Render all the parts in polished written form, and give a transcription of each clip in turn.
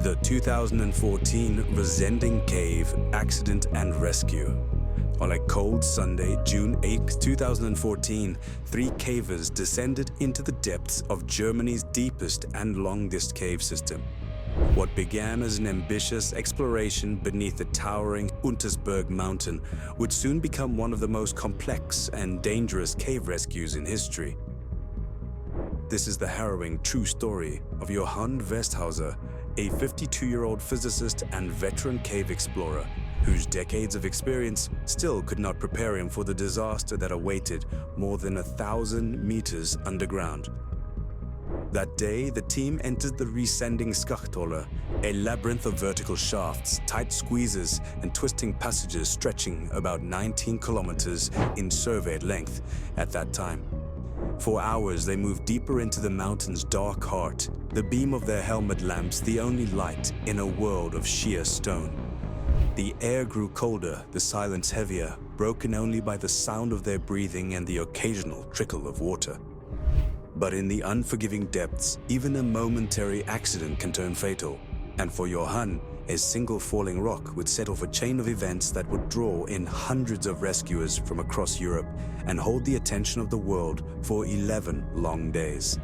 The 2014 Riesending Cave Accident and Rescue. On a cold Sunday, June 8, 2014, 3 cavers descended into the depths of Germany's deepest and longest cave system. What began as an ambitious exploration beneath the towering Untersberg mountain would soon become one of the most complex and dangerous cave rescues in history. This is the harrowing true story of Johann Westhauser, a 52-year-old physicist and veteran cave explorer whose decades of experience still could not prepare him for the disaster that awaited more than 1,000 meters underground. That day, the team entered the Riesending Schachthöhle, a labyrinth of vertical shafts, tight squeezes, and twisting passages stretching about 19 kilometers in surveyed length at that time. For hours, they moved deeper into the mountain's dark heart, the beam of their helmet lamps the only light in a world of sheer stone. The air grew colder, the silence heavier, broken only by the sound of their breathing and the occasional trickle of water. But in the unforgiving depths, even a momentary accident can turn fatal. And for Johann, a single falling rock would set off a chain of events that would draw in hundreds of rescuers from across Europe and hold the attention of the world for 11 long days.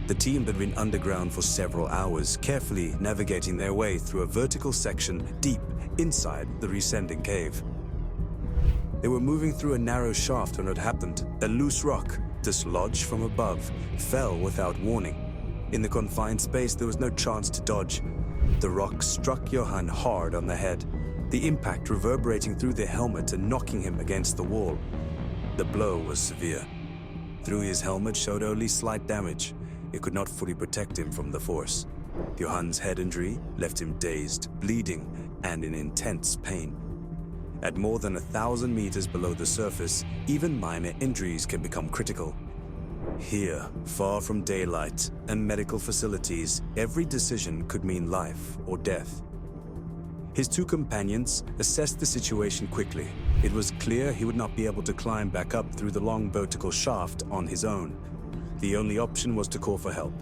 The team had been underground for several hours, carefully navigating their way through a vertical section deep inside the Riesending cave. They were moving through a narrow shaft when it happened. A loose rock, dislodged from above, fell without warning. In the confined space, there was no chance to dodge. The rock struck Johann hard on the head, the impact reverberating through the helmet and knocking him against the wall. The blow was severe. Though his helmet showed only slight damage, it could not fully protect him from the force. Johann's head injury left him dazed, bleeding, and in intense pain. At more than 1,000 meters below the surface, even minor injuries can become critical. Here, far from daylight and medical facilities, every decision could mean life or death. His 2 companions assessed the situation quickly. It was clear he would not be able to climb back up through the long vertical shaft on his own. The only option was to call for help.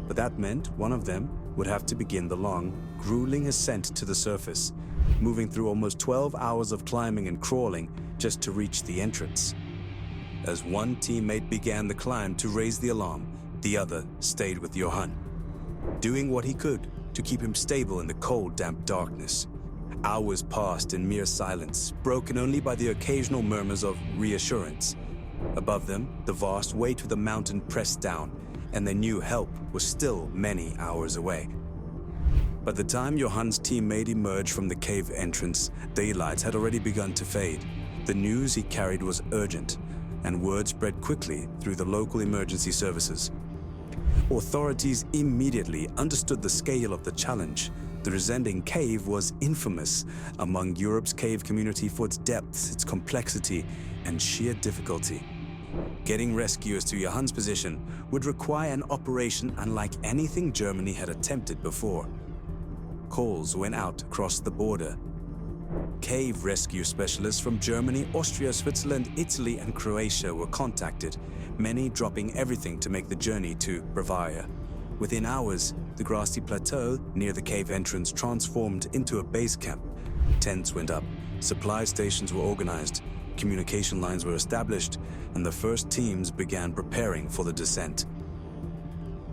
But that meant one of them would have to begin the long, grueling ascent to the surface, moving through almost 12 hours of climbing and crawling just to reach the entrance. As one teammate began the climb to raise the alarm, the other stayed with Johann, doing what he could to keep him stable in the cold, damp darkness. Hours passed in mere silence, broken only by the occasional murmurs of reassurance. Above them, the vast weight of the mountain pressed down, and they knew help was still many hours away. By the time Johann's teammate emerged from the cave entrance, daylight had already begun to fade. The news he carried was urgent, and word spread quickly through the local emergency services. Authorities immediately understood the scale of the challenge. The Riesending cave was infamous among Europe's cave community for its depth, its complexity, and sheer difficulty. Getting rescuers to Johann's position would require an operation unlike anything Germany had attempted before. Calls went out across the border. Cave rescue specialists from Germany, Austria, Switzerland, Italy, and Croatia were contacted, many dropping everything to make the journey to Bavaria. Within hours, the grassy plateau near the cave entrance transformed into a base camp. Tents went up, supply stations were organized, communication lines were established, and the first teams began preparing for the descent.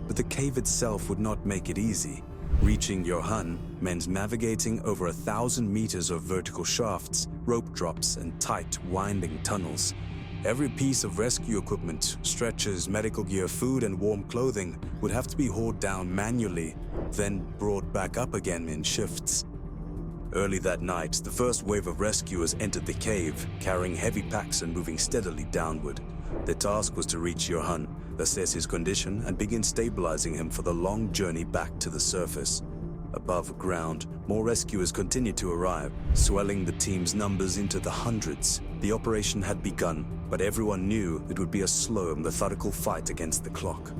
But the cave itself would not make it easy. Reaching Johann meant navigating over 1,000 meters of vertical shafts, rope drops, and tight, winding tunnels. Every piece of rescue equipment, stretchers, medical gear, food, and warm clothing would have to be hauled down manually, then brought back up again in shifts. Early that night, the first wave of rescuers entered the cave, carrying heavy packs and moving steadily downward. Their task was to reach Johann, assess his condition, and begin stabilizing him for the long journey back to the surface. Above ground, more rescuers continued to arrive, swelling the team's numbers into the hundreds. The operation had begun, but everyone knew it would be a slow, methodical fight against the clock.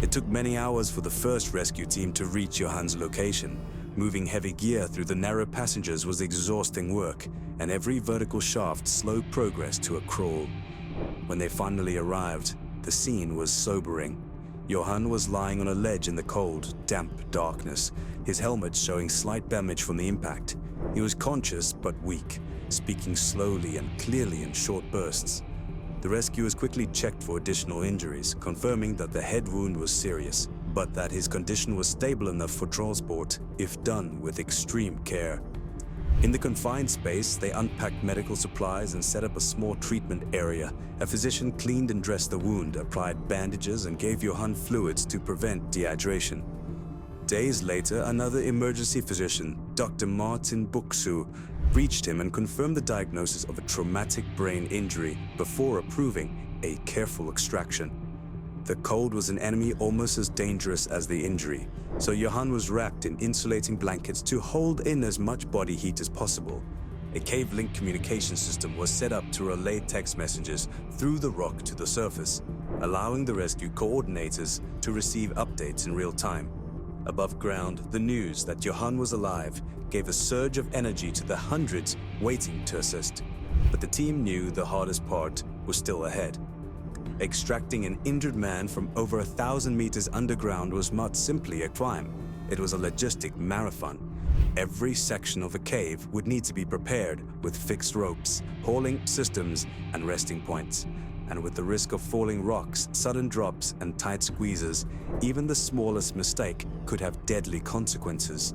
It took many hours for the first rescue team to reach Johann's location. Moving heavy gear through the narrow passages was exhausting work, and every vertical shaft slowed progress to a crawl. When they finally arrived, the scene was sobering. Johann was lying on a ledge in the cold, damp darkness, his helmet showing slight damage from the impact. He was conscious but weak, speaking slowly and clearly in short bursts. The rescuers quickly checked for additional injuries, confirming that the head wound was serious, but that his condition was stable enough for transport if done with extreme care. In the confined space, they unpacked medical supplies and set up a small treatment area. A physician cleaned and dressed the wound, applied bandages, and gave Johann fluids to prevent dehydration. Days later, another emergency physician, Dr. Martin Buxu, reached him and confirmed the diagnosis of a traumatic brain injury before approving a careful extraction. The cold was an enemy almost as dangerous as the injury, so Johann was wrapped in insulating blankets to hold in as much body heat as possible. A cave-link communication system was set up to relay text messages through the rock to the surface, allowing the rescue coordinators to receive updates in real time. Above ground, the news that Johann was alive gave a surge of energy to the hundreds waiting to assist. But the team knew the hardest part was still ahead. Extracting an injured man from over 1,000 meters underground was not simply a climb. It was a logistic marathon. Every section of a cave would need to be prepared with fixed ropes, hauling systems, and resting points. And with the risk of falling rocks, sudden drops, and tight squeezes, even the smallest mistake could have deadly consequences.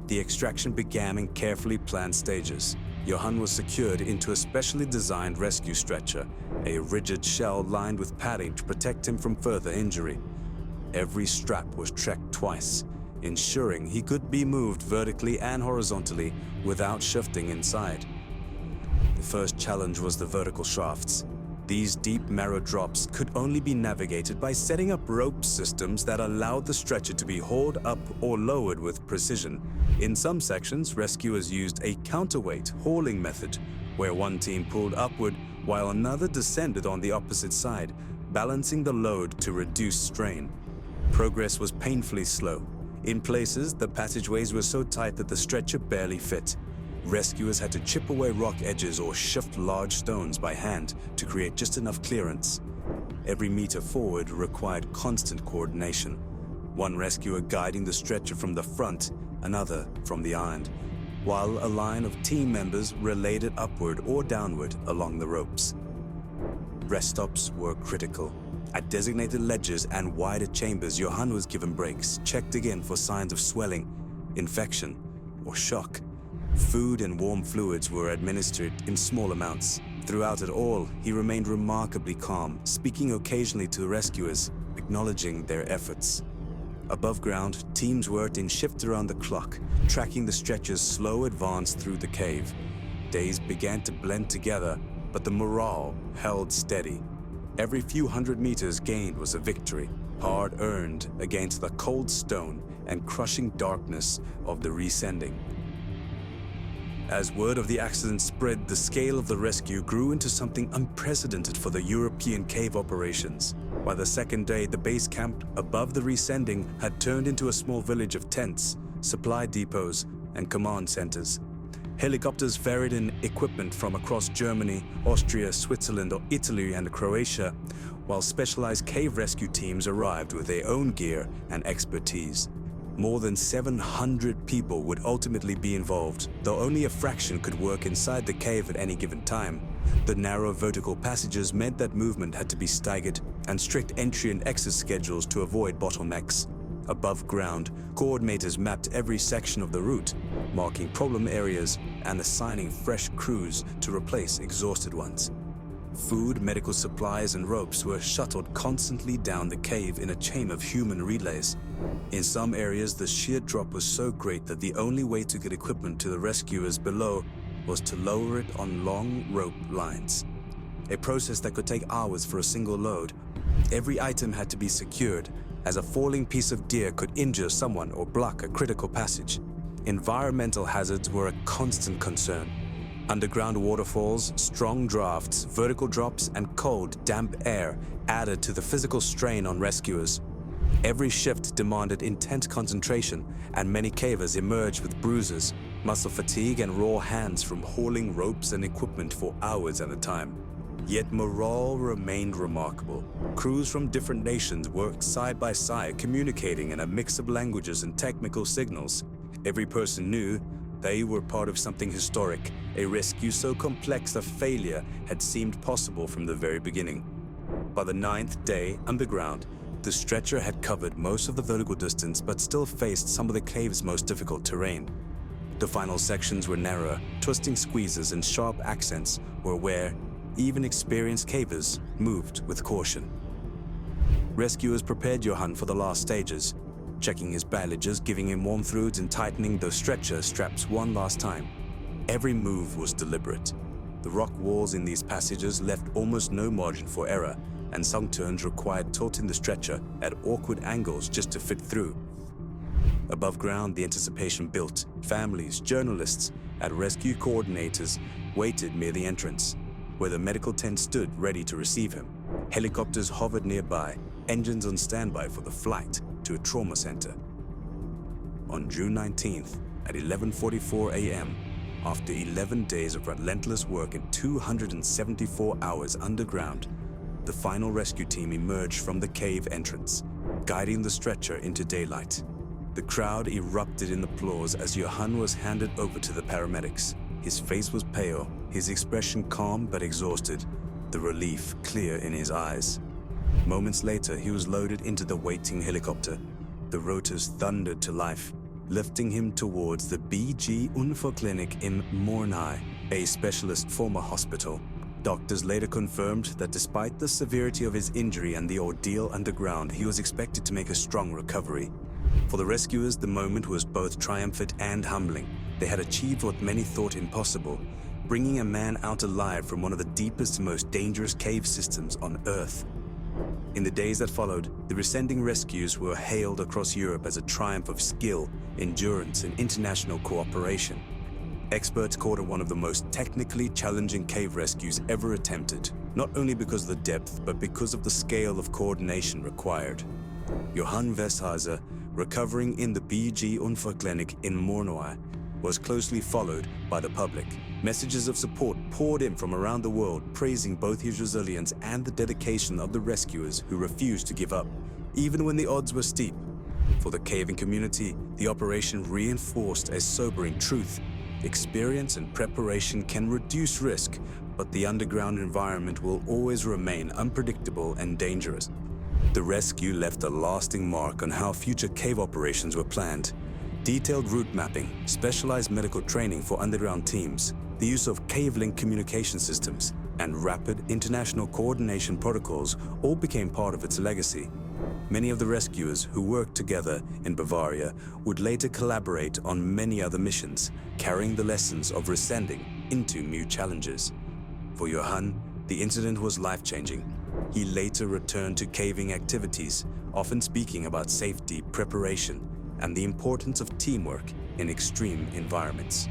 The extraction began in carefully planned stages. Johann was secured into a specially designed rescue stretcher, a rigid shell lined with padding to protect him from further injury. Every strap was checked twice, ensuring he could be moved vertically and horizontally without shifting inside. The first challenge was the vertical shafts. These deep marrow drops could only be navigated by setting up rope systems that allowed the stretcher to be hauled up or lowered with precision. In some sections, rescuers used a counterweight hauling method, where one team pulled upward while another descended on the opposite side, balancing the load to reduce strain. Progress was painfully slow. In places, the passageways were so tight that the stretcher barely fit. Rescuers had to chip away rock edges or shift large stones by hand to create just enough clearance. Every meter forward required constant coordination. One rescuer guiding the stretcher from the front, another from behind, while a line of team members relayed it upward or downward along the ropes. Rest stops were critical. At designated ledges and wider chambers, Johann was given breaks, checked again for signs of swelling, infection, or shock. Food and warm fluids were administered in small amounts. Throughout it all, he remained remarkably calm, speaking occasionally to the rescuers, acknowledging their efforts. Above ground, teams worked in shift around the clock, tracking the stretcher's slow advance through the cave. Days began to blend together, but the morale held steady. Every few hundred meters gained was a victory, hard-earned against the cold stone and crushing darkness of the Riesending. As word of the accident spread, the scale of the rescue grew into something unprecedented for the European cave operations. By the second day, the base camp above the Riesending had turned into a small village of tents, supply depots, and command centers. Helicopters ferried in equipment from across Germany, Austria, Switzerland, Italy, and Croatia, while specialized cave rescue teams arrived with their own gear and expertise. More than 700 people would ultimately be involved, though only a fraction could work inside the cave at any given time. The narrow vertical passages meant that movement had to be staggered, and strict entry and exit schedules to avoid bottlenecks. Above ground, coordinators mapped every section of the route, marking problem areas and assigning fresh crews to replace exhausted ones. Food, medical supplies, and ropes were shuttled constantly down the cave in a chain of human relays. In some areas, the sheer drop was so great that the only way to get equipment to the rescuers below was to lower it on long rope lines, a process that could take hours for a single load. Every item had to be secured, as a falling piece of gear could injure someone or block a critical passage. Environmental hazards were a constant concern. Underground waterfalls, strong drafts, vertical drops, and cold, damp air added to the physical strain on rescuers. Every shift demanded intense concentration, and many cavers emerged with bruises, muscle fatigue, and raw hands from hauling ropes and equipment for hours at a time. Yet morale remained remarkable. Crews from different nations worked side by side, communicating in a mix of languages and technical signals. Every person knew they were part of something historic, a rescue so complex a failure had seemed possible from the very beginning. By the 9th day underground, the stretcher had covered most of the vertical distance but still faced some of the cave's most difficult terrain. The final sections were narrower, twisting squeezes and sharp accents were where even experienced cavers moved with caution. Rescuers prepared Johann for the last stages, checking his bandages, giving him warm fluids and tightening the stretcher straps one last time. Every move was deliberate. The rock walls in these passages left almost no margin for error, and some turns required tilting the stretcher at awkward angles just to fit through. Above ground, the anticipation built. Families, journalists, and rescue coordinators waited near the entrance, where the medical tent stood ready to receive him. Helicopters hovered nearby, engines on standby for the flight to a trauma center. On June 19th at 11:44 a.m., after 11 days of relentless work and 274 hours underground, the final rescue team emerged from the cave entrance, guiding the stretcher into daylight. The crowd erupted in applause as Johann was handed over to the paramedics. His face was pale, his expression calm but exhausted, the relief clear in his eyes. Moments later, he was loaded into the waiting helicopter. The rotors thundered to life, lifting him towards the BG Unfallklinik in Mornai, a specialist trauma hospital. Doctors later confirmed that despite the severity of his injury and the ordeal underground, he was expected to make a strong recovery. For the rescuers, the moment was both triumphant and humbling. They had achieved what many thought impossible, bringing a man out alive from one of the deepest and most dangerous cave systems on Earth. In the days that followed, the Riesending rescues were hailed across Europe as a triumph of skill, endurance, and international cooperation. Experts called it one of the most technically challenging cave rescues ever attempted, not only because of the depth, but because of the scale of coordination required. Johann Westhauser, recovering in the BG Unfallklinik in Mornai, was closely followed by the public. Messages of support poured in from around the world, praising both his resilience and the dedication of the rescuers who refused to give up, even when the odds were steep. For the caving community, the operation reinforced a sobering truth. Experience and preparation can reduce risk, but the underground environment will always remain unpredictable and dangerous. The rescue left a lasting mark on how future cave operations were planned. Detailed route mapping, specialized medical training for underground teams, the use of cave-link communication systems, and rapid international coordination protocols all became part of its legacy. Many of the rescuers who worked together in Bavaria would later collaborate on many other missions, carrying the lessons of Riesending into new challenges. For Johann, the incident was life-changing. He later returned to caving activities, often speaking about safety, preparation, and the importance of teamwork in extreme environments.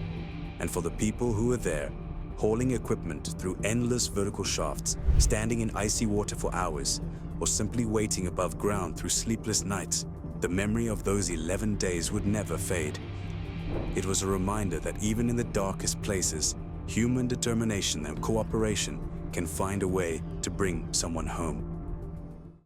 And for the people who were there, hauling equipment through endless vertical shafts, standing in icy water for hours, or simply waiting above ground through sleepless nights, the memory of those 11 days would never fade. It was a reminder that even in the darkest places, human determination and cooperation can find a way to bring someone home.